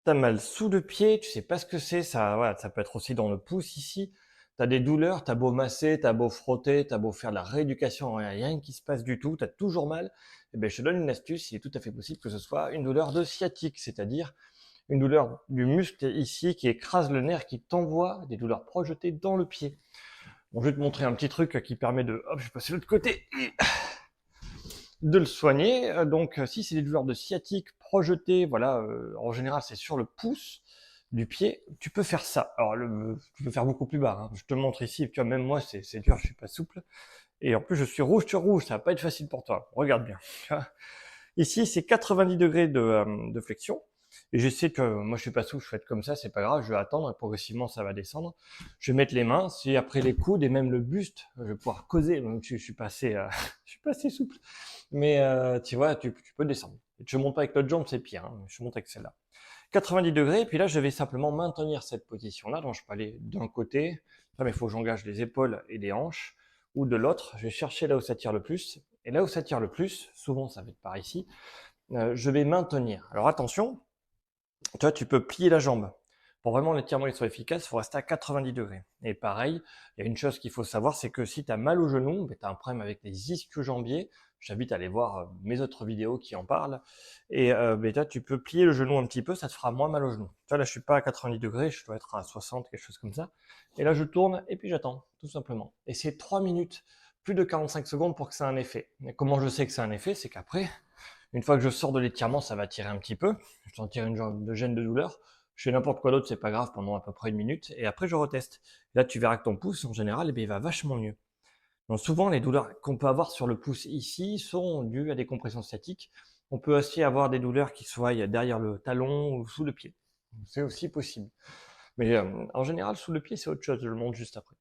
T'as mal sous le pied, tu sais pas ce que c'est, ça, voilà, ça peut être aussi dans le pouce ici. T'as des douleurs, t'as beau masser, t'as beau frotter, t'as beau faire de la rééducation, rien qui se passe du tout, t'as toujours mal. Eh ben, je te donne une astuce, il est tout à fait possible que ce soit une douleur de sciatique, c'est-à-dire une douleur du muscle ici qui écrase le nerf, qui t'envoie des douleurs projetées dans le pied. Bon, je vais te montrer un petit truc qui permet de, hop, je vais passer de l'autre côté, de le soigner. Donc, si c'est des douleurs de sciatique projetées, voilà, en général, c'est sur le pouce du pied, tu peux faire ça. Alors, tu peux faire beaucoup plus bas. Hein. Je te montre ici, tu vois, même moi, c'est dur, je suis pas souple. Et en plus, je suis rouge sur rouge, ça va pas être facile pour toi. Regarde bien. Ici, c'est 90 degrés de flexion. Et je sais que moi, je suis pas souple, je vais être comme ça, c'est pas grave, je vais attendre et progressivement, ça va descendre. Je vais mettre les mains, c'est après les coudes et même le buste, je vais pouvoir causer. Donc, je suis passé, je suis pas assez souple. Mais tu vois, tu peux descendre. Et je monte pas avec l'autre jambe, c'est pire. Hein. Je monte avec celle-là. 90 degrés, et puis là, je vais simplement maintenir cette position-là. Donc, je peux aller d'un côté, mais il faut que j'engage les épaules et les hanches, ou de l'autre. Je vais chercher là où ça tire le plus. Et là où ça tire le plus, souvent ça va être par ici, je vais maintenir. Alors attention, toi, tu peux plier la jambe. Pour vraiment l'étirement soit efficace, il faut rester à 90 degrés. Et pareil, il y a une chose qu'il faut savoir, c'est que si tu as mal au genou, tu as un problème avec les ischio-jambiers, j'invite à aller voir mes autres vidéos qui en parlent. Et toi, tu peux plier le genou un petit peu, ça te fera moins mal au genou. Tu vois, là, je suis pas à 90 degrés, je dois être à 60, quelque chose comme ça. Et là, je tourne et puis j'attends, tout simplement. Et c'est 3 minutes, plus de 45 secondes pour que ça ait un effet. Mais comment je sais que c'est un effet? C'est qu'après, une fois que je sors de l'étirement, ça va tirer un petit peu. Je sentir une genre de gêne de douleur. Je fais n'importe quoi d'autre, c'est pas grave pendant à peu près une minute. Et après, je reteste. Là, tu verras que ton pouce, en général, eh bien, il va vachement mieux. Donc, souvent, les douleurs qu'on peut avoir sur le pouce ici sont dues à des compressions sciatiques. On peut aussi avoir des douleurs qui soient derrière le talon ou sous le pied. C'est aussi possible. Mais en général, sous le pied, c'est autre chose. Je le montre juste après.